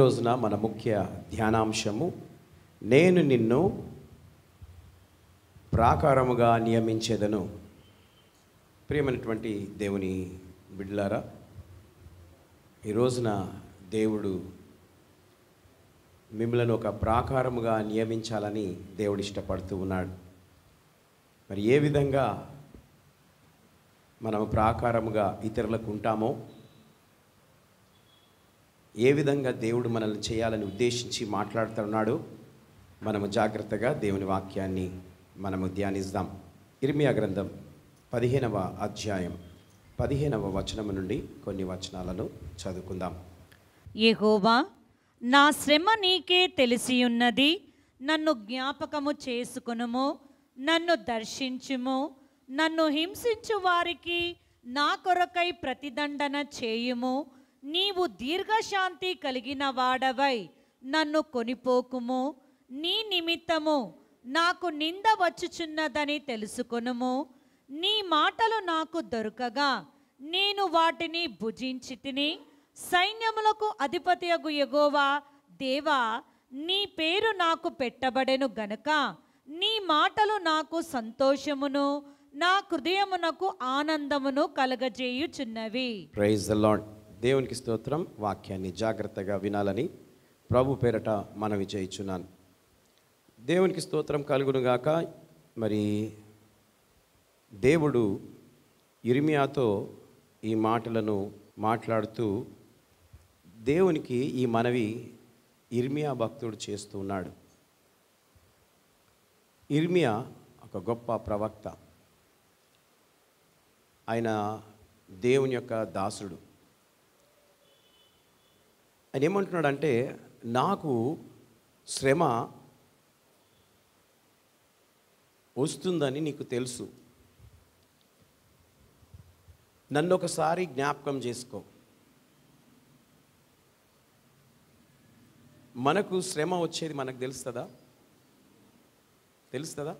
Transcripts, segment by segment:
రోజున మన ముఖ్య ధ్యానాంశము నేను నిన్ను ప్రాకారముగా నియమించేదను. ప్రియమైనటువంటి దేవుని బిడ్డలారా, ఈ రోజున దేవుడు మిమ్మల్ని ఒక ప్రాకారముగా నియమించాలని దేవుడు ఇష్టపడుతూ ఉన్నాడు. మరి ఏ విధంగా మనము ప్రాకారముగా ఇతరులకు ఉంటామో, ఏ విధంగా దేవుడు మనల్ని చేయాలని ఉద్దేశించి మాట్లాడుతున్నాడు, మనము జాగ్రత్తగా దేవుని వాక్యాన్ని మనము ధ్యానిద్దాం. ఇర్మియా గ్రంథం 15వ అధ్యాయం 15వ వచనము నుండి కొన్ని వచనాలను చదువుకుందాం. యెహోవా, నా శ్రమ నీకే తెలిసియున్నది, నన్ను జ్ఞాపకము చేసుకొనుము, నన్ను దర్శించుము, నన్ను హింసించు వారికి నా కొరకై ప్రతిదండన చేయుము. నీవు దీర్ఘశాంతి కలిగిన వాడవై నన్ను కొనిపోకుము. నీ నిమిత్తము నాకు నింద వచ్చుచున్నదని తెలుసుకొనుము. నీ మాటలు నాకు దొరకగా నేను వాటిని భుజించితిని. సైన్యములకు అధిపతియగు యెహోవా దేవా, నీ పేరు నాకు పెట్టబడెను గనుక నీ మాటలు నాకు సంతోషమును, నా హృదయమునకు ఆనందమును కలగజేయుచున్నవి. Praise the lord. దేవునికి స్తోత్రం. వాక్యాన్ని జాగ్రత్తగా వినాలని ప్రభు పేరట మనవి చేయుచున్నాను. దేవునికి స్తోత్రం కలుగునుగాక. మరి దేవుడు ఇర్మియాతో ఈ మాటలను మాట్లాడుతూ దేవునికి ఈ మనవి ఇర్మియా భక్తుడు చేస్తూ ఉన్నాడు. ఇర్మియా ఒక గొప్ప ప్రవక్త. ఆయన దేవుని యొక్క దాసుడు. ఆయన ఏమంటున్నాడంటే, నాకు శ్రమ వస్తుందని నీకు తెలుసు, నన్ను ఒకసారి జ్ఞాపకం చేసుకో. మనకు శ్రమ వచ్చేది మనకు తెలుస్తుందా?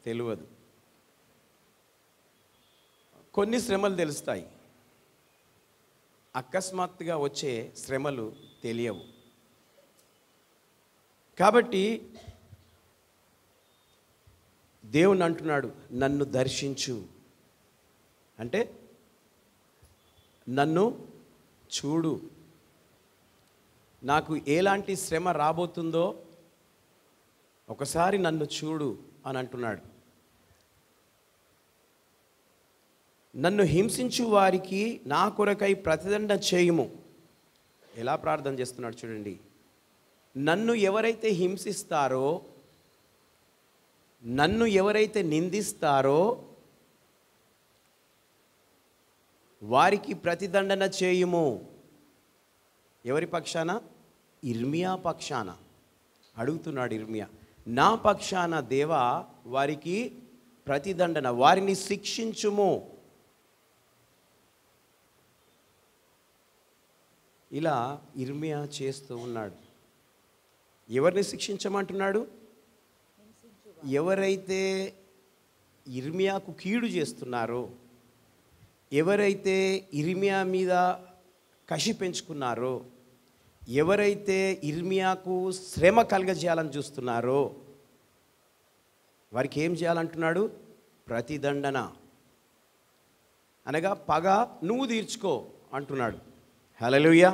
తెలియదు. కొన్ని శ్రమలు తెలుస్తాయి, అకస్మాత్తుగా వచ్చే శ్రమలు తెలియవు. కాబట్టి దేవుని అంటున్నాడు, నన్ను దర్శించు అంటే నన్ను చూడు, నాకు ఎలాంటి శ్రమ రాబోతుందో ఒకసారి నన్ను చూడు అని అంటున్నాడు. నన్ను హింసించు వారికి నా కొరకై ప్రతిదండ చేయుము. ఎలా ప్రార్థన చేస్తున్నాడు చూడండి. నన్ను ఎవరైతే హింసిస్తారో, నన్ను ఎవరైతే నిందిస్తారో వారికి ప్రతిదండన చేయుము. ఎవరి పక్షాన? ఇర్మియా పక్షాన అడుగుతున్నాడు ఇర్మియా. నా పక్షాన దేవా వారికి ప్రతిదండన, వారిని శిక్షించుము. ఇలా ఇర్మియా చేస్తూ ఉన్నాడు. ఎవరిని శిక్షించమంటున్నాడు? ఎవరైతే ఇర్మియాకు కీడు చేస్తున్నారో, ఎవరైతే ఇర్మియా మీద కసి పెంచుకున్నారో, ఎవరైతే ఇర్మియాకు శ్రమ కలగజేయాలని చూస్తున్నారో వారికి ఏం చేయాలంటున్నాడు? ప్రతిదండన అనగా పగ నువ్వు తీర్చుకో అంటున్నాడు. హల్లెలూయా.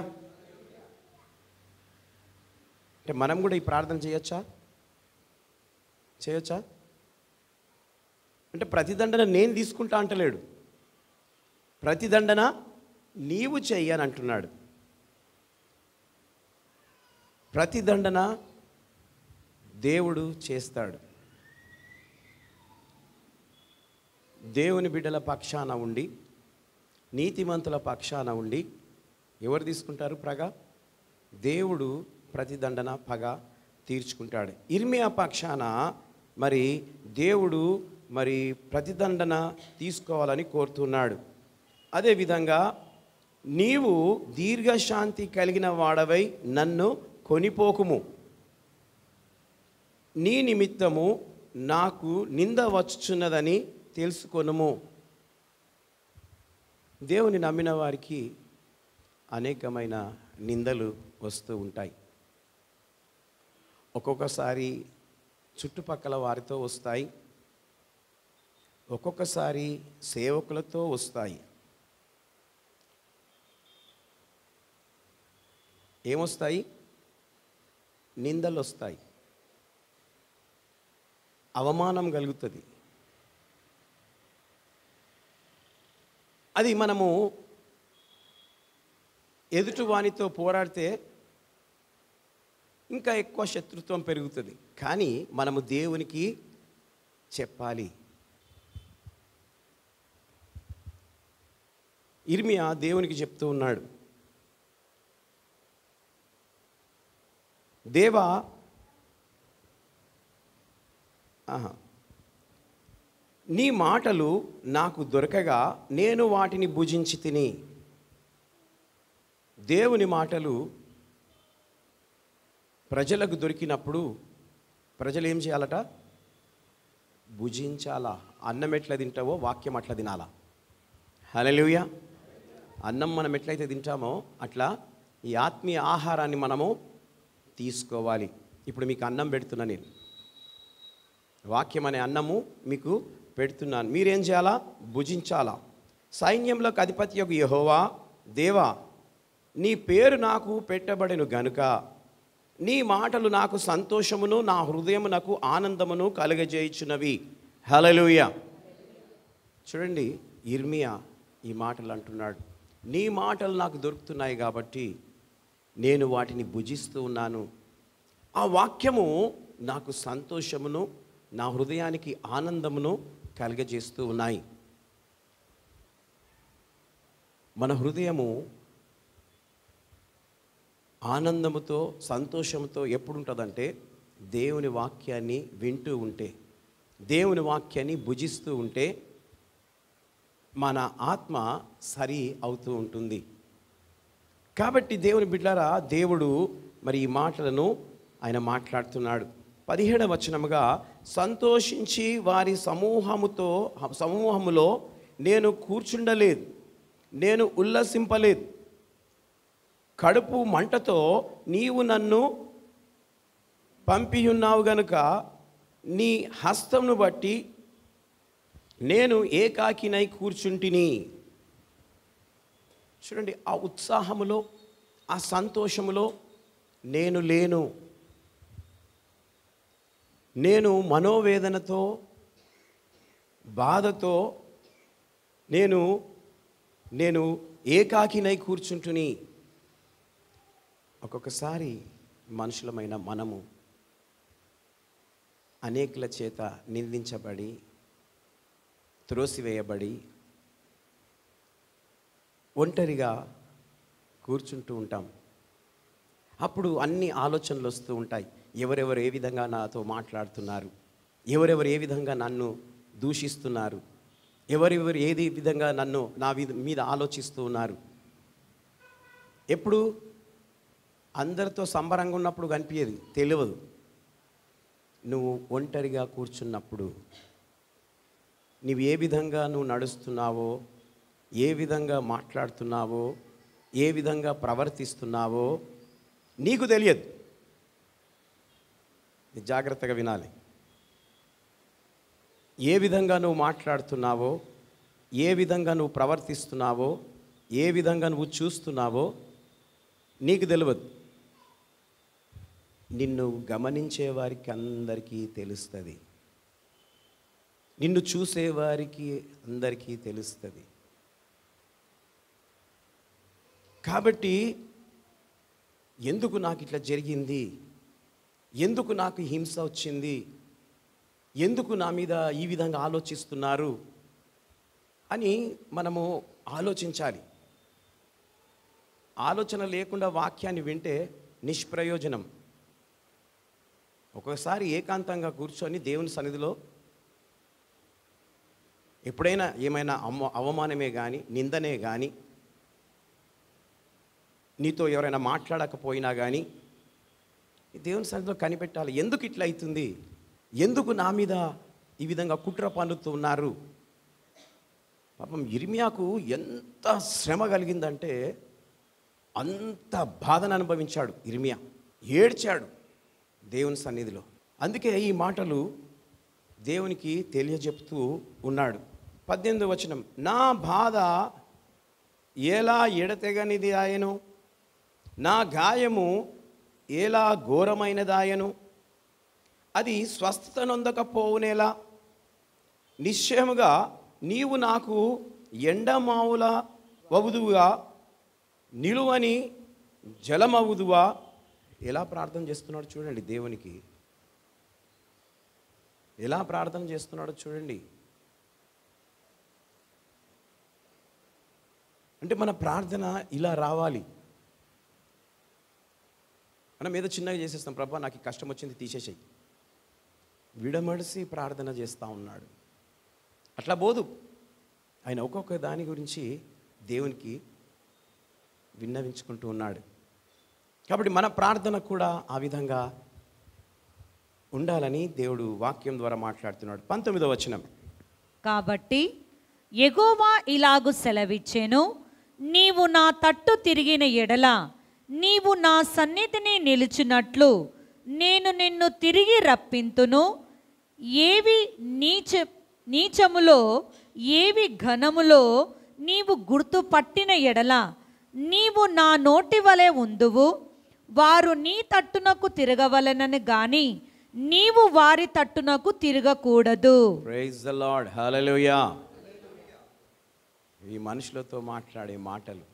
అంటే మనం కూడా ఈ ప్రార్థన చేయొచ్చా? అంటే ప్రతిదండన నేను తీసుకుంటా అంటలేడు, ప్రతిదండన నీవు చెయ్యని అంటున్నాడు. ప్రతిదండన దేవుడు చేస్తాడు. దేవుని బిడ్డల పక్షాన ఉండి, నీతిమంతుల పక్షాన ఉండి ఎవరు తీసుకుంటారు పగ? దేవుడు ప్రతిదండన పగ తీర్చుకుంటాడు. ఇర్మియా పక్షాన మరి దేవుడు మరి ప్రతిదండన తీసుకోవాలని కోరుతున్నాడు. అదేవిధంగా నీవు దీర్ఘశాంతి కలిగిన వాడవై నన్ను కొనిపోకుము. నీ నిమిత్తము నాకు నింద వచ్చుచున్నదని తెలుసుకొనుము. దేవుని నమ్మిన వారికి అనేకమైన నిందలు వస్తూ ఉంటాయి. ఒక్కొక్కసారి చుట్టుపక్కల వారితో వస్తాయి, ఒక్కొక్కసారి సేవకులతో వస్తాయి. ఏమొస్తాయి? నిందలు వస్తాయి, అవమానం కలుగుతుంది. అది మనము ఎదుటివానితో పోరాడితే ఇంకా ఎక్కువ శత్రుత్వం పెరుగుతుంది. కానీ మనము దేవునికి చెప్పాలి. ఇర్మియా దేవునికి చెప్తూ ఉన్నాడు, దేవా, నీ మాటలు నాకు దొరకగా నేను వాటిని భుజించి తిని. దేవుని మాటలు ప్రజలకు దొరికినప్పుడు ప్రజలు ఏం చేయాలట? భుజించాలా. అన్నం ఎట్లా తింటావో వాక్యం అట్లా తినాలా. హల్లెలూయా. అన్నం మనం ఎట్లయితే తింటామో అట్లా ఈ ఆత్మీయ ఆహారాన్ని మనము తీసుకోవాలి. ఇప్పుడు మీకు అన్నం పెడుతున్నా, నేను వాక్యం అనే అన్నము మీకు పెడుతున్నాను. మీరేం చేయాలా? భుజించాలా. సైన్యంలోకి అధిపత్యకు యెహోవా, దేవా, నీ పేరు నాకు పెట్టబడెను గనుక నీ మాటలు నాకు సంతోషమును, నా హృదయమునకు ఆనందమును కలుగజేయుచున్నవి. హల్లెలూయా. చూడండి, ఇర్మియా ఈ మాటలు అంటున్నాడు, నీ మాటలు నాకు దొరుకుతున్నాయి కాబట్టి నేను వాటిని భుజిస్తూ ఉన్నాను. ఆ వాక్యము నాకు సంతోషమును, నా హృదయానికి ఆనందమును కలుగజేస్తూ ఉన్నాయి. మన హృదయము ఆనందముతో, సంతోషంతో ఎప్పుడు ఉంటుందంటే దేవుని వాక్యాన్ని వింటూ ఉంటే, దేవుని వాక్యాన్ని భుజిస్తూ ఉంటే మన ఆత్మ సరి అవుతూ ఉంటుంది. కాబట్టి దేవుని బిడ్డలారా, దేవుడు మరి ఈ మాటలను ఆయన మాట్లాడుతున్నాడు. 17వ వచనముగా, సంతోషించి వారి సమూహములో నేను కూర్చుండలేదు, నేను ఉల్లసింపలేదు. కడుపు మంటతో నీవు నన్ను పంపియున్నావు గనుక నీ హస్తమును బట్టి నేను ఏకాకినై కూర్చుంటిని. చూడండి, ఆ ఉత్సాహములో, ఆ సంతోషములో నేను లేను. నేను మనోవేదనతో, బాధతో నేను ఏకాకినై కూర్చుంటుని. ఒక్కొక్కసారి మనుషులమైన మనము అనేకుల చేత నిందించబడి, త్రోసివేయబడి, ఒంటరిగా కూర్చుంటూ ఉంటాం. అప్పుడు అన్ని ఆలోచనలు వస్తూ ఉంటాయి. ఎవరెవరు ఏ విధంగా నాతో మాట్లాడుతున్నారు, ఎవరెవరు ఏ విధంగా నన్ను దూషిస్తున్నారు, ఎవరెవరు ఏది విధంగా నన్ను నా మీద ఆలోచిస్తూ ఉన్నారు. ఎప్పుడు అందరితో సంబరంగా ఉన్నప్పుడు కనిపించేది తెలియదు. నువ్వు ఒంటరిగా కూర్చున్నప్పుడు నువ్వు ఏ విధంగా నువ్వు నడుస్తున్నావో, ఏ విధంగా మాట్లాడుతున్నావో, ఏ విధంగా ప్రవర్తిస్తున్నావో నీకు తెలియదు. జాగ్రత్తగా వినాలి. ఏ విధంగా నువ్వు మాట్లాడుతున్నావో, ఏ విధంగా నువ్వు ప్రవర్తిస్తున్నావో, ఏ విధంగా నువ్వు చూస్తున్నావో నీకు తెలియదు. నిన్ను గమనించే వారికి అందరికీ తెలుస్తుంది, నిన్ను చూసేవారికి అందరికీ తెలుస్తుంది. కాబట్టి ఎందుకు నాకు ఇట్లా జరిగింది, ఎందుకు నాకు హింస వచ్చింది, ఎందుకు నా మీద ఈ విధంగా ఆలోచిస్తున్నారు అని మనము ఆలోచించాలి. ఆలోచన లేకుండా వాక్యాన్ని వింటే నిష్ప్రయోజనం. ఒక్కొక్కసారి ఏకాంతంగా కూర్చొని దేవుని సన్నిధిలో ఎప్పుడైనా ఏమైనా అవమానమే కానీ, నిందనే కానీ, నీతో ఎవరైనా మాట్లాడకపోయినా కానీ దేవుని సన్నిధిలో కనిపెట్టాలి. ఎందుకు ఇట్లా అవుతుంది, ఎందుకు నా మీద ఈ విధంగా కుట్ర పన్నుతూ ఉన్నారు. పాపం ఇర్మియాకు ఎంత శ్రమ కలిగిందంటే అంత బాధను అనుభవించాడు ఇర్మియా, ఏడ్చాడు దేవుని సన్నిధిలో. అందుకే ఈ మాటలు దేవునికి తెలియజెప్తూ ఉన్నాడు. 18వ వచనం, నా బాధ ఎలా ఎడతెగనిది ఆయను, నా గాయము ఎలా ఘోరమైనదాయను, అది స్వస్థత నొందకపోవునేలా, నిశ్చయముగా నీవు నాకు ఎండమావుల వవుదువుగా, నిలువని జలమవుదువా. ఎలా ప్రార్థన చేస్తున్నాడు చూడండి, దేవునికి ఎలా ప్రార్థన చేస్తున్నాడో చూడండి. అంటే మన ప్రార్థన ఇలా రావాలి. మనం ఏదో చిన్నగా చేసేస్తాం, ప్రభా నాకు ఈ కష్టం వచ్చింది తీసేసేయి, విడమడిసి ప్రార్థన చేస్తూ ఉన్నాడు. అట్లా పోదు. ఆయన ఒక్కొక్క దాని గురించి దేవునికి విన్నవించుకుంటూ ఉన్నాడు. కాబట్టి మన ప్రార్థన కూడా ఆ విధంగా ఉండాలని దేవుడు వాక్యం ద్వారా మాట్లాడుతున్నాడు. 19వ వచనం, కాబట్టి యెహోవా ఇలాగు సెలవిచ్చెను, నీవు నా తట్టు తిరిగిన ఎడల నీవు నా సన్నిధిని నిలిచినట్లు నేను నిన్ను తిరిగి రప్పింతును. ఏవి నీచములో ఏవి ఘనములో నీవు గుర్తుపట్టిన ఎడల నీవు నా నోటి వలె ఉందువు. వారు నీ తట్టునకు తిరగవలెనని గాని నీవు వారి తట్టునకు తిరగకూడదు. ప్రైజ్ ద లార్డ్, హల్లెలూయా. ఈ మనుషులతో మాట్లాడే మాటలు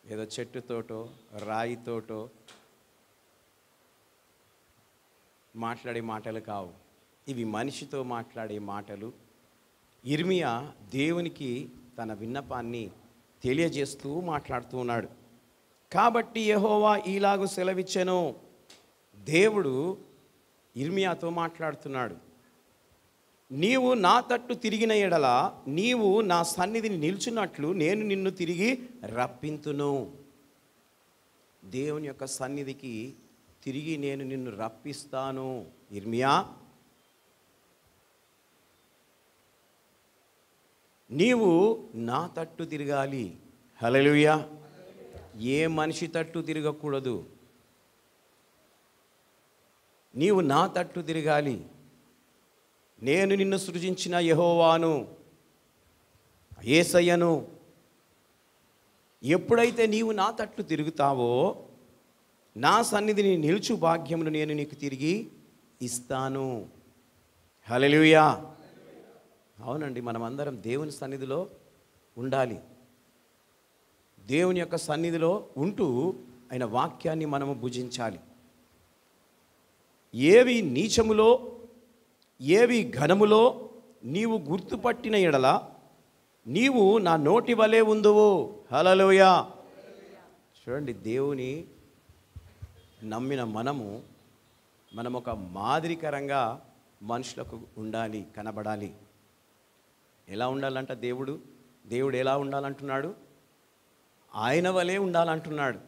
ఏదో చెట్టుతోటో రాయితోటో మాట్లాడే మాటలు కావు, ఇవి మనిషితో మాట్లాడే మాటలు. ఇర్మియా దేవునికి తన విన్నపాన్ని తెలియజేస్తూ మాట్లాడుతూ ఉన్నాడు. కాబట్టి యెహోవా ఈలాగు సెలవిచ్చెను, దేవుడు ఇర్మియాతో మాట్లాడుతున్నాడు. నీవు నా తట్టు తిరిగిన ఎడల నీవు నా సన్నిధిని నిల్చున్నట్లు నేను నిన్ను తిరిగి రప్పింతును. దేవుని యొక్క సన్నిధికి తిరిగి నేను నిన్ను రప్పిస్తాను. ఇర్మియా, నీవు నా తట్టు తిరగాలి. హల్లెలూయా. ఏ మనిషి తట్టు తిరగకూడదు, నీవు నా తట్టు తిరగాలి. నేను నిన్ను సృజించిన యెహోవాను, యేసయ్యను. ఎప్పుడైతే నీవు నా తట్టు తిరుగుతావో నా సన్నిధిని నిలుచు భాగ్యమును నేను నీకు తిరిగి ఇస్తాను. హల్లెలూయా. అవునండి, మనమందరం దేవుని సన్నిధిలో ఉండాలి. దేవుని యొక్క సన్నిధిలో ఉంటూ ఆయన వాక్యాన్ని మనము భుజించాలి. ఏవి నీచములో ఏవి ఘనములో నీవు గుర్తుపట్టిన ఎడల నీవు నా నోటి వలె ఉందువు. హల్లెలూయా. చూడండి, దేవుని నమ్మిన మనం ఒక మాదిరికరంగా మనుషులకు ఉండాలి, కనబడాలి. ఎలా ఉండాలంట దేవుడు ఎలా ఉండాలంటున్నాడు? ఆయన వలె ఉండాలంటున్నాడు.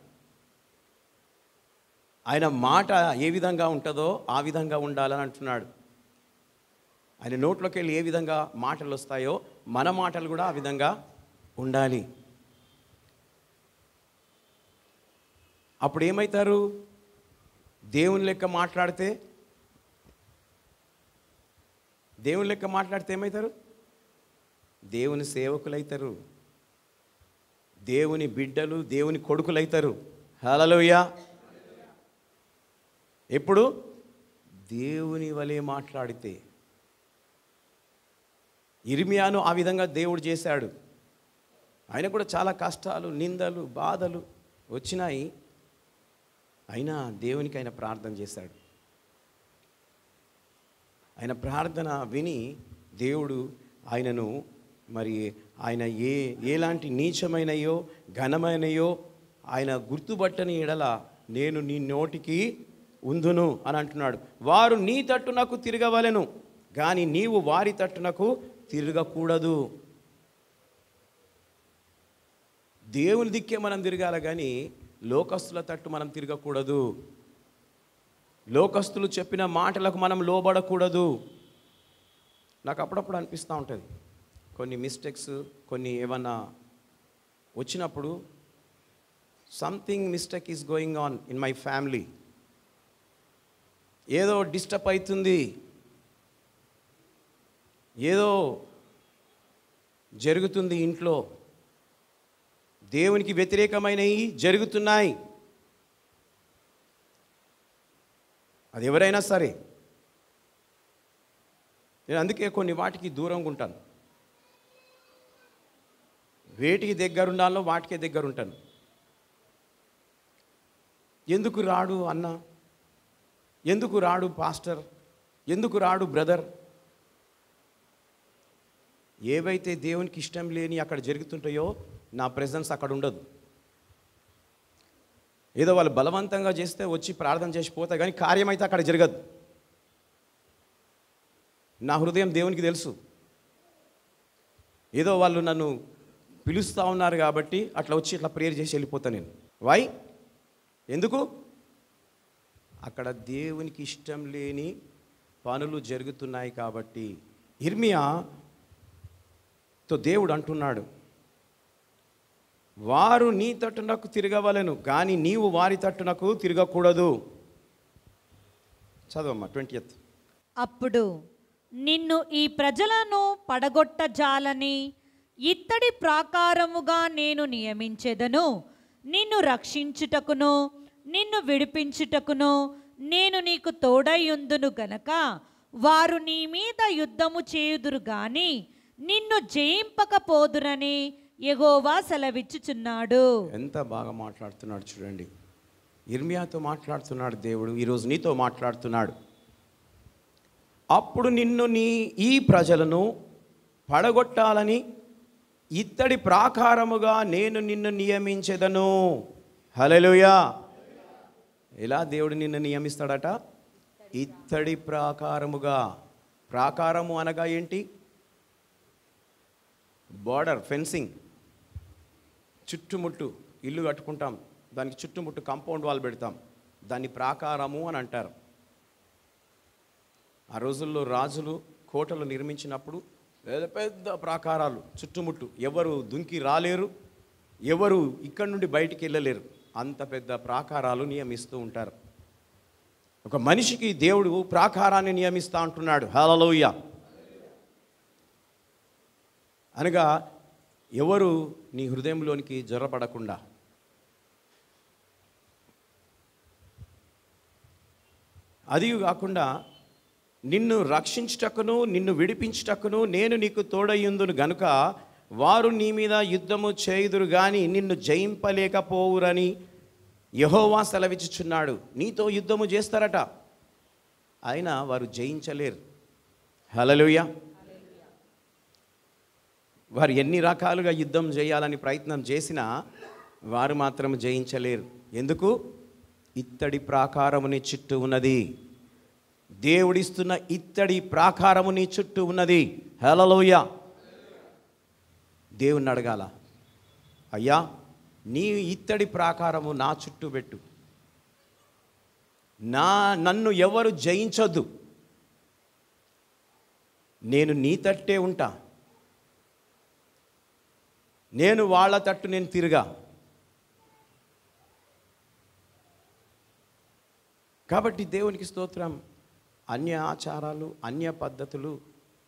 ఆయన మాట ఏ విధంగా ఉంటుందో ఆ విధంగా ఉండాలని అంటున్నాడు. ఆయన నోట్లోకి వెళ్ళి ఏ విధంగా మాటలు వస్తాయో మన మాటలు కూడా ఆ విధంగా ఉండాలి. అప్పుడు ఏమవుతారు? దేవుని లెక్క మాట్లాడితే ఏమవుతారు? దేవుని సేవకులైతారు, దేవుని బిడ్డలు, దేవుని కొడుకులైతారు. హల్లెలూయా. ఎప్పుడు దేవుని వలె మాట్లాడితే. ఇర్మియాను ఆ విధంగా దేవుడు చేశాడు. ఆయన కూడా చాలా కష్టాలు, నిందలు, బాధలు వచ్చినాయి. అయినా దేవునికి ఆయన ప్రార్థన చేశాడు. ఆయన ప్రార్థన విని దేవుడు ఆయనను ఆయన ఎలాంటి నీచమైనయో ఘనమైనయో ఆయన గుర్తుపట్టని ఎడల నేను నీ నోటికి ఉందును అని అంటున్నాడు. వారు నీ తట్టునకు తిరగవలెను కానీ నీవు వారి తట్టునకు తిరగకూడదు. దేవుని దిక్కే మనం తిరగాలి కానీ లోకస్తుల తట్టు మనం తిరగకూడదు. లోకస్తులు చెప్పిన మాటలకు మనం లోబడకూడదు. నాకు అప్పుడప్పుడు అనిపిస్తూ ఉంటుంది, కొన్ని మిస్టేక్స్ కొన్ని ఏమన్నా వచ్చినప్పుడు something mistake is going on in my family. ఏదో డిస్టర్బ్ అవుతుంది, ఏదో జరుగుతుంది ఇంట్లో, దేవునికి వ్యతిరేకమైనవి జరుగుతున్నాయి. అది ఎవరైనా సరే. నేను అందుకే కొన్ని వాటికి దూరంగా ఉంటాను. వేటికి దగ్గర ఉండాలో వాటికే దగ్గర ఉంటాను. ఎందుకు రాడు అన్న, ఎందుకు రాడు పాస్టర్, ఎందుకు రాడు బ్రదర్, ఏవైతే దేవునికి ఇష్టం లేని అక్కడ జరుగుతుంటాయో నా ప్రెజెన్స్ అక్కడ ఉండదు. ఏదో వాళ్ళు బలవంతంగా చేస్తే వచ్చి ప్రార్థన చేసి పోతాయి, కానీ కార్యం అయితే అక్కడ జరగదు. నా హృదయం దేవునికి తెలుసు. ఏదో వాళ్ళు నన్ను పిలుస్తూ ఉన్నారు కాబట్టి అట్లా వచ్చి ఇట్లా ప్రేయర్ చేసి వెళ్ళిపోతాను నేను. వై? ఎందుకు? అక్కడ దేవునికి ఇష్టం లేని పనులు జరుగుతున్నాయి కాబట్టి. ఇర్మియాతో దేవుడు అంటున్నాడు, వారు నీ తట్టునకు తిరగవలెను, కానీ నీవు వారి తట్టునకు తిరగకూడదు. చదవమ్మా 20th. అప్పుడు నిన్ను ఈ ప్రజలను పడగొట్టజాలని ఇత్తడి ప్రాకారముగా నేను నియమించెదను. నిన్ను రక్షించుటకును నిన్ను విడిపించుటకును నేను నీకు తోడైయుందును గనక వారు నీ మీద యుద్ధము చేయుదురు గాని నిన్ను జయింపకపోదురని యెహోవా సెలవిచ్చుచున్నాడు. ఎంత బాగా మాట్లాడుతున్నాడు చూడండి. ఇర్మియాతో మాట్లాడుతున్నాడు దేవుడు, ఈరోజు నీతో మాట్లాడుతున్నాడు. అప్పుడు నిన్ను ఈ ప్రజలను పడగొట్టాలని ఇత్తడి ప్రాకారముగా నేను నిన్ను నియమించెదను. హల్లెలూయా. ఎలా దేవుడు నిన్ను నియమిస్తాడట? ఇత్తడి ప్రాకారముగా. ప్రాకారము అనగా ఏంటి? Border, fencing. చుట్టుముట్టు ఇల్లు కట్టుకుంటాం, దానికి చుట్టుముట్టు కాంపౌండ్ వాల్ పెడతాం, దాన్ని ప్రాకారము అని అంటారు. ఆ రోజుల్లో రాజులు కోటలు నిర్మించినప్పుడు పెద్ద పెద్ద ప్రాకారాలు చుట్టుముట్టు, ఎవరు దుంకి రాలేరు, ఎవరు ఇక్కడి నుండి బయటికి వెళ్ళలేరు, అంత పెద్ద ప్రాకారాలు నియమిస్తూ ఉంటారు. ఒక మనిషికి దేవుడు ప్రాకారాన్ని నియమిస్తూ అంటున్నాడు. హల్లెలూయా. అనగా ఎవరు నీ హృదయంలోనికి జొరబడకుండా, అది కాకుండా నిన్ను రక్షించుటకును నిన్ను విడిపించుటకును నేను నీకు తోడయ్యుందును గనుక వారు నీ మీద యుద్ధము చేయుదురు గాని నిన్ను జయింపలేకపోవురని యెహోవా సెలవిచ్చుచున్నాడు. నీతో యుద్ధము చేస్తారట, అయినా వారు జయించలేరు. హల్లెలూయా. వారు ఎన్ని రకాలుగా యుద్ధం చేయాలని ప్రయత్నం చేసినా వారు మాత్రం జయించలేరు. ఎందుకు? ఇత్తడి ప్రాకారము నీ చుట్టూ ఉన్నది. దేవుడిస్తున్న ఇత్తడి ప్రాకారము నీ చుట్టూ ఉన్నది. హల్లెలూయా. దేవుణ్ణి అడగాల, అయ్యా నీ ఇత్తడి ప్రాకారము నా చుట్టూ పెట్టు, నన్ను ఎవరు జయించొద్దు, నేను నీ తట్టే ఉంటా, నేను వాళ్ళ తట్టు నేను తిరిగా. కాబట్టి దేవునికి స్తోత్రం. అన్య ఆచారాలు, అన్య పద్ధతులు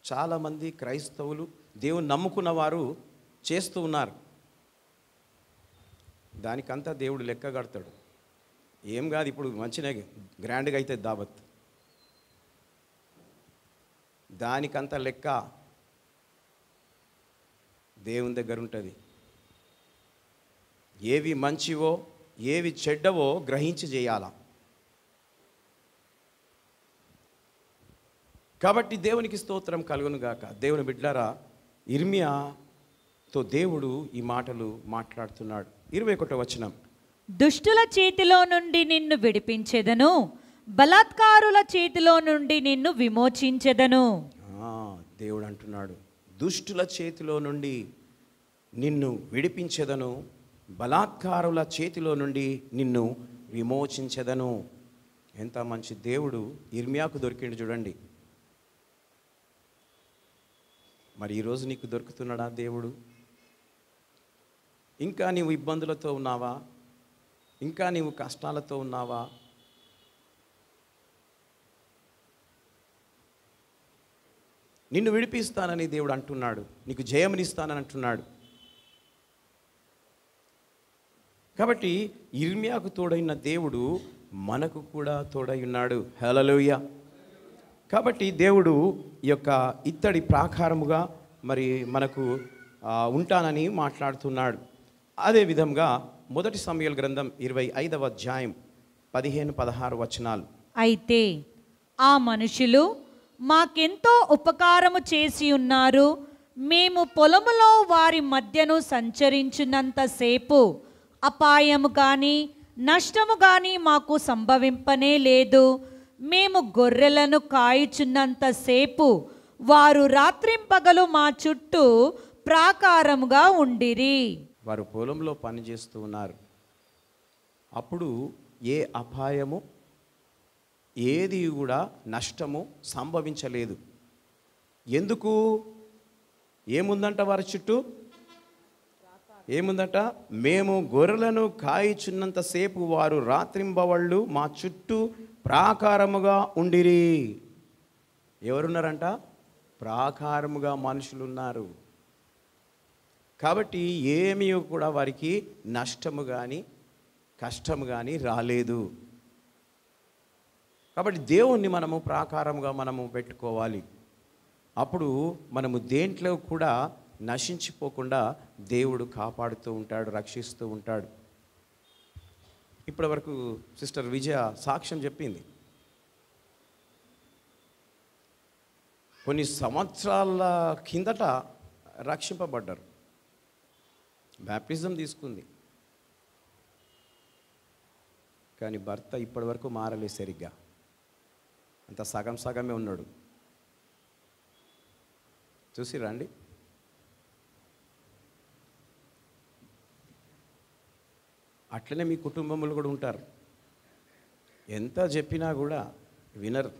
చాలామంది క్రైస్తవులు, దేవుని నమ్ముకున్న వారు చేస్తూ ఉన్నారు. దానికంతా దేవుడు లెక్క కడతాడు. ఏం కాదు, ఇప్పుడు మంచిగా గ్రాండ్గా అయితే దావత్, దానికంత లెక్క దేవుని దగ్గర ఉంటుంది. ఏవి మంచివో ఏవి చెడ్డవో గ్రహించి చేయాల. కాబట్టి దేవునికి స్తోత్రం కలుగును గాక. దేవుని బిడ్డలారా, ఇర్మియాతో దేవుడు ఈ మాటలు మాట్లాడుతున్నాడు. 21వ వచనం. దుష్టుల చేతిలో నుండి నిన్ను విడిపించెదను, బలాత్కారుల చేతిలో నుండి నిన్ను విమోచించెదను. దేవుడు అంటున్నాడు, దుష్టుల చేతిలో నుండి నిన్ను విడిపించెదను, బలాత్కారుల చేతిలో నుండి నిన్ను విమోచించెదను. ఎంత మంచి దేవుడు ఇర్మియాకు దొరికిండు చూడండి. మరి ఈరోజు నీకు దొరుకుతున్నాడా దేవుడు? ఇంకా నీవు ఇబ్బందులతో ఉన్నావా? ఇంకా నీవు కష్టాలతో ఉన్నావా? నిన్ను విడిపిస్తానని దేవుడు అంటున్నాడు, నీకు జయమునిస్తానని అంటున్నాడు. కాబట్టి ఇర్మియాకు తోడైన దేవుడు మనకు కూడా తోడై ఉన్నాడు. హల్లెలూయా. కాబట్టి దేవుడు ఈ యొక్క ఇత్తడి ప్రాకారముగా మరి మనకు ఉంటానని మాట్లాడుతున్నాడు. అదే విధంగా 1 సమూయేలు గ్రంథం 25వ అధ్యాయం 15-16 వచనాలు. అయితే ఆ మనుషులు మాకెంతో ఉపకారము చేసి ఉన్నారు. మేము పొలములో వారి మధ్యను సంచరించినంతసేపు అపాయము కానీ నష్టము కానీ మాకు సంభవింపనే లేదు. మేము గొర్రెలను కాయుచున్నంతసేపు వారు రాత్రింపగలు మా చుట్టూ ప్రాకారముగా ఉండిరి. వారు పొలంలో పనిచేస్తూ ఉన్నారు. అప్పుడు ఏ అపాయము ఏది కూడా నష్టము సంభవించలేదు. ఎందుకు? ఏముందంట వారి చుట్టూ? ఏముందట? మేము గొర్రెలను కాయిచున్నంతసేపు వారు రాత్రింబవళ్ళు మా చుట్టూ ప్రాకారముగా ఉండిరి. ఎవరున్నారంట? ప్రాకారముగా మనుషులు ఉన్నారు. కాబట్టి ఏమీ కూడా వారికి నష్టము కానీ కష్టము కానీ రాలేదు. కాబట్టి దేవుణ్ణి మనము ప్రాకారముగా మనము పెట్టుకోవాలి. అప్పుడు మనము దేంట్లో కూడా నశించిపోకుండా దేవుడు కాపాడుతూ ఉంటాడు, రక్షిస్తూ ఉంటాడు. ఇప్పటి వరకు సిస్టర్ విజయ సాక్ష్యం చెప్పింది. కొన్ని సంవత్సరాల కిందట రక్షింపబడ్డారు, బ్యాప్టిజం తీసుకుంది. కానీ భర్త ఇప్పటి వరకు మారలేదు సరిగ్గా, అంత సగం సగమే ఉన్నాడు. చూసిరా అండి? అట్లనే మీ కుటుంబంలో కూడా ఉంటారు, ఎంత చెప్పినా కూడా వినరు,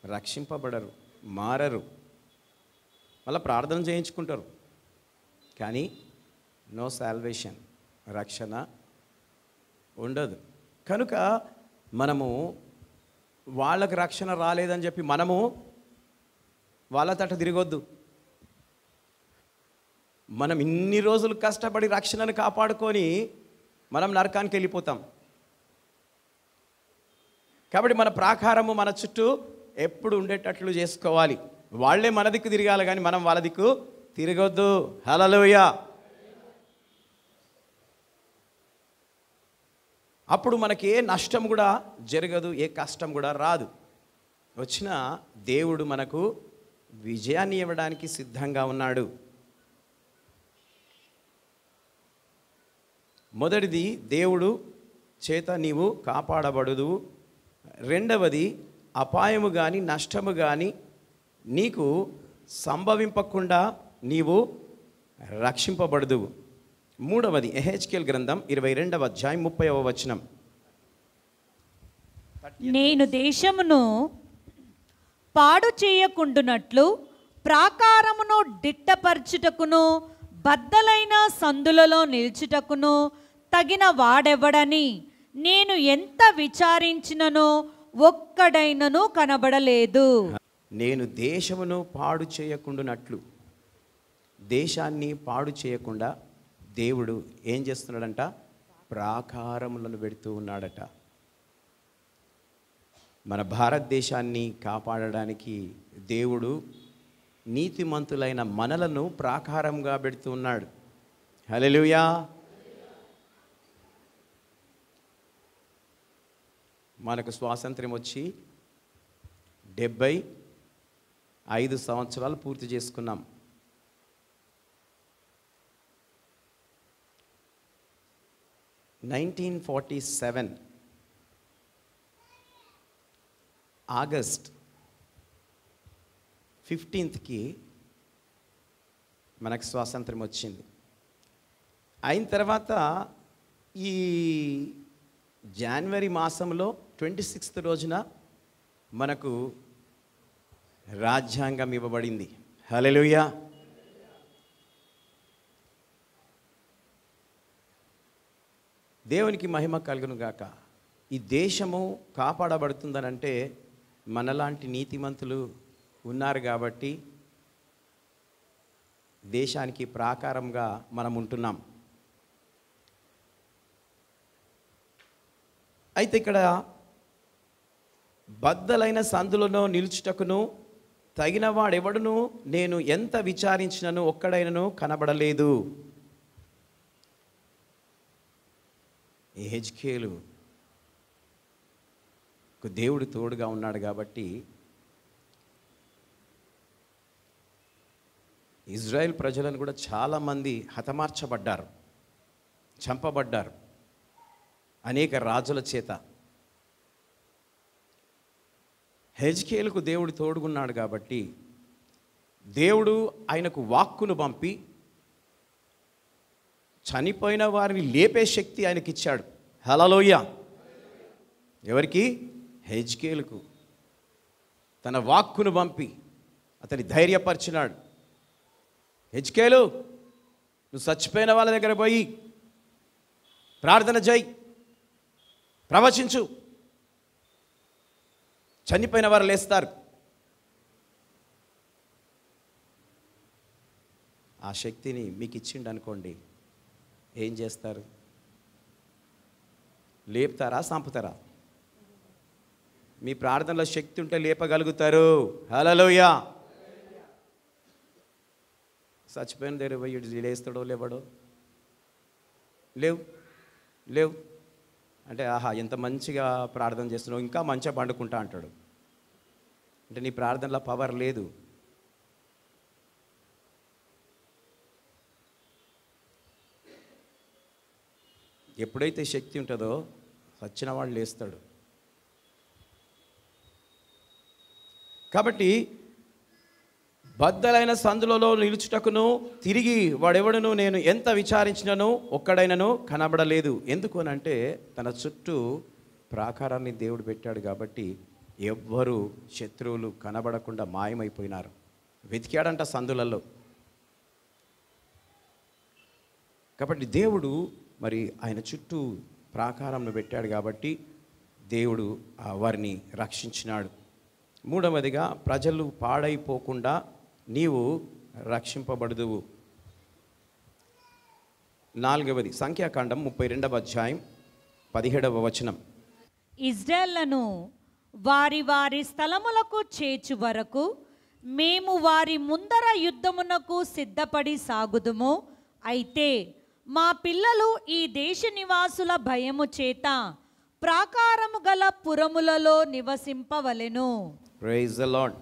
రక్షింపబడరు, మారరు. మళ్ళీ ప్రార్థన చేయించుకుంటారు కానీ నో సాల్వేషన్, రక్షణ ఉండదు. కనుక మనము వాళ్ళకి రక్షణ రాలేదని చెప్పి మనము వాళ్ళ తట తిరగొద్దు. మనం ఇన్ని రోజులు కష్టపడి రక్షణను కాపాడుకొని మనం నరకానికి వెళ్ళిపోతాం. కాబట్టి మన ప్రాకారము మన చుట్టూ ఎప్పుడు ఉండేటట్లు చేసుకోవాలి. వాళ్ళే మన దిక్కు తిరగాలి కానీ మనం వాళ్ళ దిక్కు తిరగొద్దు. హల్లెలూయా. అప్పుడు మనకి ఏ నష్టం కూడా జరగదు, ఏ కష్టం కూడా రాదు. వచ్చిన దేవుడు మనకు విజయాన్ని ఇవ్వడానికి సిద్ధంగా ఉన్నాడు. మొదటిది, దేవుడు చేత నీవు కాపాడబడదు. రెండవది, అపాయము కానీ నష్టము కానీ నీకు సంభవింపకుండా నీవు రక్షింపబడదు. మూడవది, యెహెజ్కేలు గ్రంథం 22వ అధ్యాయం 30వ వచనం. నేను దేశమును పాడు చేయకుండునట్లు ప్రాకారమును దిట్టపరచుటకును బద్దలైన సందులలో నిల్చుటకును తగిన వాడెవడని నేను ఎంత విచారించిననో ఒక్కడైనను కనబడలేదు. నేను దేశమును పాడు చేయకుండానట్లు, దేశాన్ని పాడు చేయకుండా దేవుడు ఏం చేస్తున్నాడంట? ప్రాకారములను పెడుతూ ఉన్నాడట. మన భారతదేశాన్ని కాపాడడానికి దేవుడు నీతిమంతులైన మనలను ప్రాకారంగా పెడుతూ ఉన్నాడు. హల్లెలూయా. మనకు స్వాతంత్ర్యం వచ్చి 75 సంవత్సరాలు పూర్తి చేసుకున్నాం. ఆగస్ట్ 15కి మనకు స్వాతంత్ర్యం వచ్చింది. అయిన తర్వాత ఈ జనవరి మాసంలో 26th రోజున మనకు రాజ్యాంగం ఇవ్వబడింది. హల్లెలూయా. దేవునికి మహిమ కలుగును గాక. ఈ దేశము కాపాడబడుతుందనంటే మనలాంటి నీతిమంతులు ఉన్నారు కాబట్టి దేశానికి ప్రాకారంగా మనం ఉంటున్నాం. అయితే ఇక్కడ బద్దలైన సందులను నిలుచుటకును తగిన వాడెవడును నేను ఎంత విచారించినను ఒక్కడైనను కనబడలేదు. యెహెజ్కేలు దేవుడు తోడుగా ఉన్నాడు కాబట్టి ఇజ్రాయెల్ ప్రజలను కూడా చాలామంది హతమార్చబడ్డారు, చంపబడ్డారు అనేక రాజుల చేత. యెహెజ్కేలుకు దేవుడు తోడుగున్నాడు కాబట్టి దేవుడు ఆయనకు వాక్కును పంపి చనిపోయిన వారిని లేపే శక్తి ఆయనకి ఇచ్చాడు. హల్లెలూయా. ఎవరికి? యెహెజ్కేలుకు తన వాక్కును పంపి అతని ధైర్యపరిచినాడు. యెహెజ్కేలు, నువ్వు చచ్చిపోయిన వాళ్ళ దగ్గర పోయి ప్రార్థన చేయి, ప్రవచించు, చనిపోయిన వారు లేస్తారు. ఆ శక్తిని మీకు ఇచ్చిండు అనుకోండి, ఏం చేస్తారు? లేపుతారా, చంపుతారా? మీ ప్రార్థనలో శక్తి ఉంటే లేపగలుగుతారు. హల్లెలూయా. చచ్చిపోయిన దగ్గర పోయి లేస్తాడో లేవడో? లేవు అంటే ఆహా ఎంత మంచిగా ప్రార్థన చేస్తున్నావు, ఇంకా మంచిగా పండుకుంటా అంటాడు. అంటే నీ ప్రార్థనలో పవర్ లేదు. ఎప్పుడైతే శక్తి ఉంటుందో చచ్చిన వాడు లేస్తాడు. కాబట్టి బద్దలైన సందులలో నిలుచుటకును తిరిగి వాడెవడను నేను ఎంత విచారించినను ఒక్కడైనను కనబడలేదు. ఎందుకు అనంటే తన చుట్టూ ప్రాకారాన్ని దేవుడు పెట్టాడు కాబట్టి ఎవ్వరు శత్రువులు కనబడకుండా మాయమైపోయినారు. వెతికాడంట సందులలో. కాబట్టి దేవుడు మరి ఆయన చుట్టూ ప్రాకారంను పెట్టాడు కాబట్టి దేవుడు వారిని రక్షించినాడు. మూడవదిగా ప్రజలు పాడైపోకుండా నీవు రక్షింపబడుదువు. నాలుగవది సంఖ్యాకాండం 32వ అధ్యాయం 17వ వచనం. ఇజ్రాయేలును వారి వారి స్థలములకు చేర్చు వరకు మేము వారి ముందర యుద్ధమునకు సిద్ధపడి సాగుదుము. అయితే మా పిల్లలు ఈ దేశ నివాసుల భయము చేత ప్రాకారము గల పురములలో నివసింపవలెను. Praise the Lord.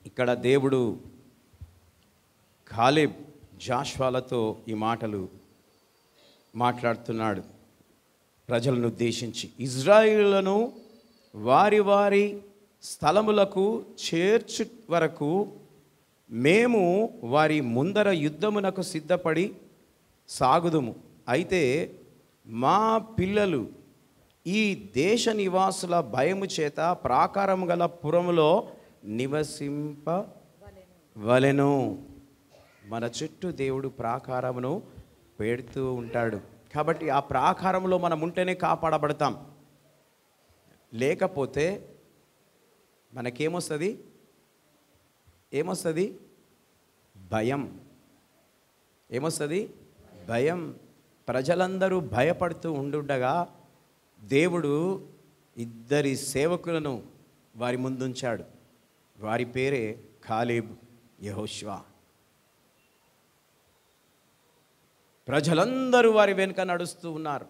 ఇక్కడ దేవుడు కాలేబ్, జాషువాలతో ఈ మాటలు మాట్లాడుతున్నాడు ప్రజలను ఉద్దేశించి. ఇజ్రాయేలును వారి వారి స్థలములకు చేర్చు వరకు మేము వారి ముందర యుద్ధమునకు సిద్ధపడి సాగుదుము. అయితే మా పిల్లలు ఈ దేశ నివాసుల భయము చేత ప్రాకారము గల పురములో నివసింపవలెను. మన చుట్టూ దేవుడు ప్రాకారమును పెడుతూ ఉంటాడు కాబట్టి ఆ ప్రాకారంలో మనం ఉంటేనే కాపాడబడతాం. లేకపోతే మనకేమొస్తుంది? ఏమొస్తుంది? భయం. ఏమొస్తుంది? భయం. ప్రజలందరూ భయపడుతూ ఉండుండగా దేవుడు ఇద్దరి సేవకులను వారి ముందుంచాడు. వారి పేరే కాలేబ్, యెహోషువ. ప్రజలందరూ వారి వెనుక నడుస్తూ ఉన్నారు.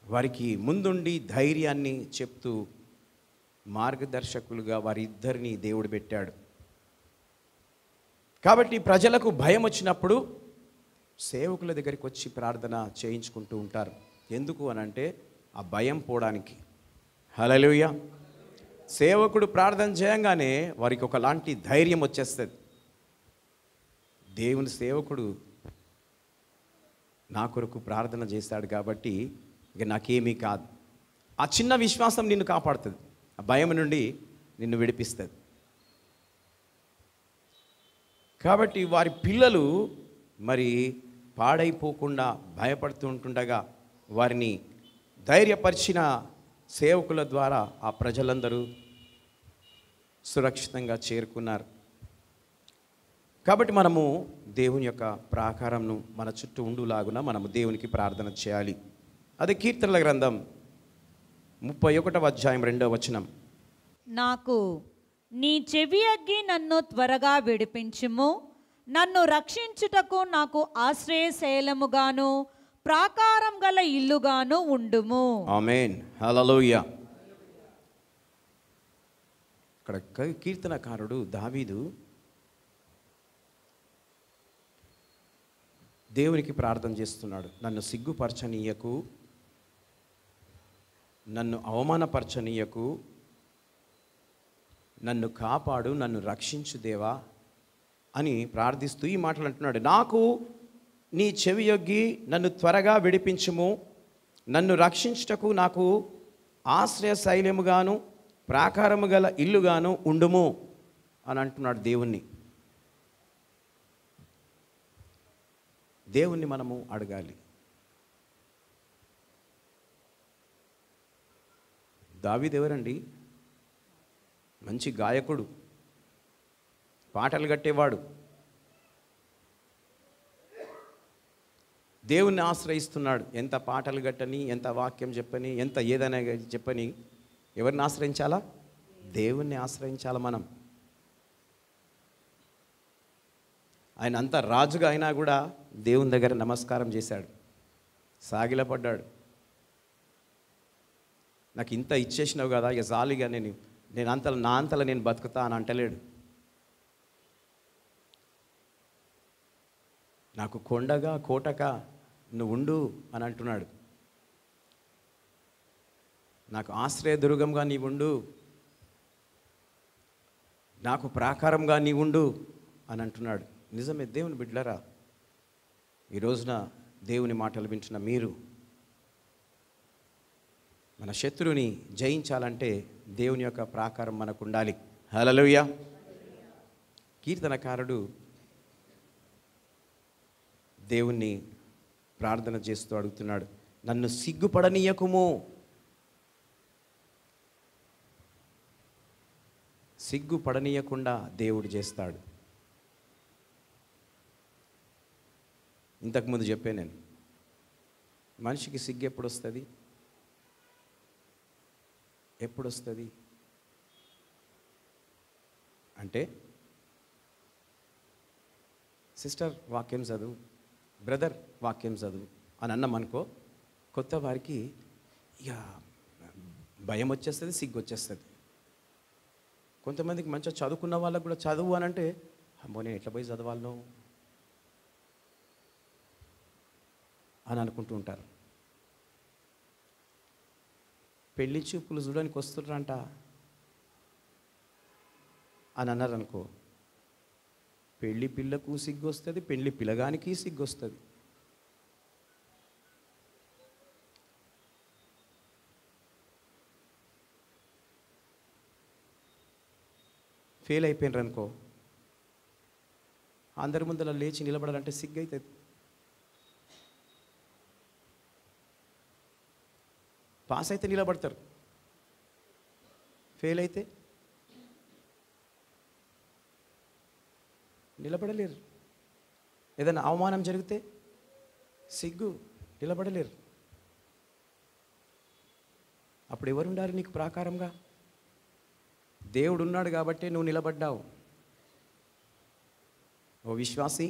వారికి ముందుండి ధైర్యాన్ని చెప్తూ మార్గదర్శకులుగా వారిద్దరిని దేవుడు పెట్టాడు. కాబట్టి ప్రజలకు భయం వచ్చినప్పుడు సేవకుల దగ్గరికి వచ్చి ప్రార్థన చేయించుకుంటూ ఉంటారు. ఎందుకు అనంటే ఆ భయం పోవడానికి. హల్లెలూయా. సేవకుడు ప్రార్థన చేయంగానే వారికి ఒకలాంటి ధైర్యం వచ్చేస్తుంది. దేవుని సేవకుడు నా కొరకు ప్రార్థన చేస్తాడు కాబట్టి ఇక నాకేమీ కాదు. ఆ చిన్న విశ్వాసం నిన్ను కాపాడుతుంది, ఆ భయం నుండి నిన్ను విడిపిస్తుంది. కాబట్టి వారి పిల్లలు మరి పాడైపోకుండా భయపడుతూ ఉంటుండగా వారిని ధైర్యపరిచిన సేవకుల ద్వారా ఆ ప్రజలందరూ సురక్షితంగా చేరుకున్నారు. కాబట్టి మనము దేవుని యొక్క ప్రాకారంను మన చుట్టూ ఉండులాగున మనము దేవునికి ప్రార్థన చేయాలి. అది కీర్తనల గ్రంథం 31వ అధ్యాయం 2వ వచనం. నాకు నీ చెవి అగ్గి నన్ను త్వరగా విడిపించుము, నన్ను రక్షించుటకు నాకు ఆశ్రయశైలముగాను ప్రాకారం గల ఇల్లుగాను ఉండుము. ఆమేన్, హల్లెలూయా. ఇక్కడ కీర్తనకారుడు దావీదు దేవునికి ప్రార్థన చేస్తున్నాడు. నన్ను సిగ్గుపరచనీయకు, నన్ను అవమానపరచనీయకు, నన్ను కాపాడు, నన్ను రక్షించు దేవా అని ప్రార్థిస్తూ ఈ మాటలు అంటున్నాడు. నాకు నీ చెవి యొగ్గి నన్ను త్వరగా విడిపించుము, నన్ను రక్షించుటకు నాకు ఆశ్రయ శైలముగాను ప్రాకారము గల ఇల్లుగాను ఉండుము అని అంటున్నాడు దేవుణ్ణి. దేవుణ్ణి మనము అడగాలి. దావీదు ఎవరండి? మంచి గాయకుడు, పాటలు కట్టేవాడు, దేవుణ్ణి ఆశ్రయిస్తున్నాడు. ఎంత పాటలు కట్టని, ఎంత వాక్యం చెప్పని, ఎంత ఏదైనా చెప్పని ఎవరిని ఆశ్రయించాలా? దేవుణ్ణి ఆశ్రయించాలా మనం. ఆయన అంత రాజుగా అయినా కూడా దేవుని దగ్గర నమస్కారం చేశాడు, సాగిలపడ్డాడు. నాకు ఇంత ఇచ్చేసినావు కదా, ఇక జాలిగా నేను నా అంతలో నేను బతుకుతా అని అంటలేడు. నాకు కొండగా కోటగా నువ్వు ఉండు అని అంటున్నాడు. నాకు ఆశ్రయదుర్గంగా నీవుండు, నాకు ప్రాకారంగా నీవుండు అని అంటున్నాడు. నిజమే దేవుని బిడ్డలారా, ఈ రోజున దేవుని మాటలు వింటున్న మీరు మన శత్రువుని జయించాలంటే దేవుని యొక్క ప్రాకారం మనకు ఉండాలి. హల్లెలూయా. కీర్తనకారుడు దేవుణ్ణి ప్రార్థన చేస్తూ అడుగుతున్నాడు, నన్ను సిగ్గుపడనీయకుము. సిగ్గుపడనీయకుండా దేవుడు చేస్తాడు. ఇంతకుముందు చెప్పాను నేను, మనిషికి సిగ్గు ఎప్పుడు వస్తుంది? ఎప్పుడు వస్తుంది అంటే, సిస్టర్ వాక్యం చదువు, బ్రదర్ వాక్యం చదువు అని అన్నామనుకో, కొత్త వారికి ఇక భయం వచ్చేస్తుంది, సిగ్గు వచ్చేస్తుంది. కొంతమందికి మంచిగా చదువుకున్న వాళ్ళకు కూడా చదువు అని అంటే, అమ్మో నేను ఎట్లా పోయి చదవాలను అని అనుకుంటూ ఉంటారు. పెళ్లి చూపులు చూడడానికి వస్తున్నారంట అని అన్నారు అనుకో, పెళ్లి పిల్లకు సిగ్గు వస్తుంది, పెళ్లి పిల్లగానికి సిగ్గు వస్తుంది. ఫెయిల్ అయిపోయినారు అనుకో, అందరి ముందర లేచి నిలబడాలంటే సిగ్గు అవుతుంది. పాస్ అయితే నిలబడతారు, ఫెయిల్ అయితే నిలబడలేరు. ఏదైనా అవమానం జరిగితే సిగ్గు, నిలబడలేరు. అప్పుడు ఎవరు ఉండాలి నీకు ప్రాకారంగా? దేవుడు ఉన్నాడు కాబట్టి నువ్వు నిలబడ్డావు. ఓ విశ్వాసి,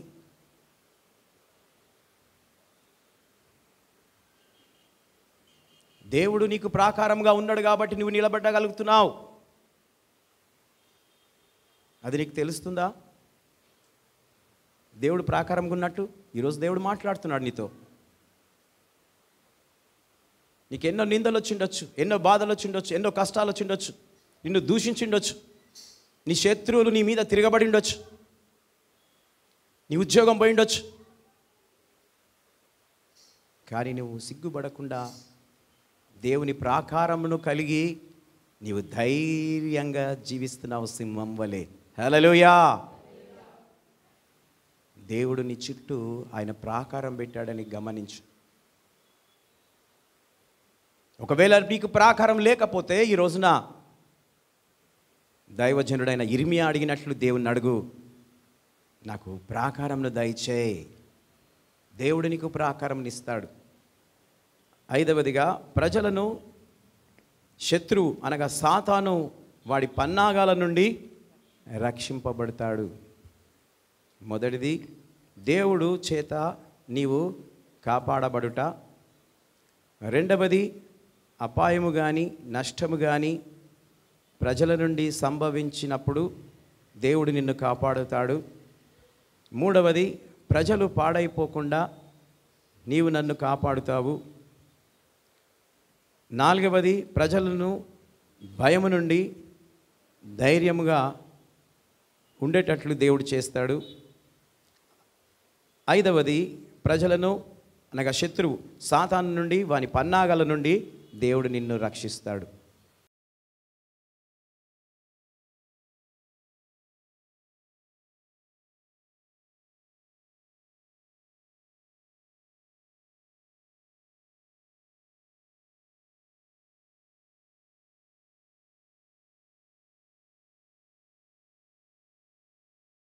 దేవుడు నీకు ప్రాకారంగా ఉన్నాడు కాబట్టి నువ్వు నిలబడగలుగుతున్నావు. అది నీకు తెలుస్తుందా? దేవుడు ప్రాకారంగా ఉన్నట్టు ఈరోజు దేవుడు మాట్లాడుతున్నాడు నీతో. నీకు ఎన్నో నిందలు వచ్చిండొచ్చు, ఎన్నో బాధలు వచ్చిండొచ్చు, ఎన్నో కష్టాలు వచ్చిండొచ్చు, నిన్ను దూషించిండొచ్చు, నీ శత్రువులు నీ మీద తిరగబడి ఉండొచ్చు, నీ ఉద్యోగం పోయిండొచ్చు. కానీ నువ్వు సిగ్గుపడకుండా దేవుని ప్రాకారమును కలిగి నీవు ధైర్యంగా జీవిస్తున్నావు, సింహం వలె. హల్లెలూయా. దేవుడు నీ చుట్టూ ఆయన ప్రాకారం పెట్టాడని గమనించు. ఒకవేళ నీకు ప్రాకారం లేకపోతే ఈ రోజున దైవజనుడైన ఇర్మియా అడిగినట్లు దేవుని అడుగు, నాకు ప్రాకారంను దయచేయి. దేవుడు నీకు ప్రాకారం ఇస్తాడు. 5వదిగా, ప్రజలను శత్రువు అనగా సాతాను వాడి పన్నాగాల నుండి రక్షింపబడతాడు. మొదటిది, దేవుడు చేత నీవు కాపాడబడుట. రెండవది, అపాయము కానీ నష్టము కానీ ప్రజల నుండి సంభవించినప్పుడు దేవుడు నిన్ను కాపాడుతాడు. మూడవది, ప్రజలు పాడైపోకుండా నీవు నన్ను కాపాడుతావు. నాలుగవది, ప్రజలను భయము నుండి ధైర్యముగా ఉండేటట్లు దేవుడు చేస్తాడు. 5వది, ప్రజలను అనగా శత్రువు సాతాను నుండి వాని పన్నాగాల నుండి దేవుడు నిన్ను రక్షిస్తాడు.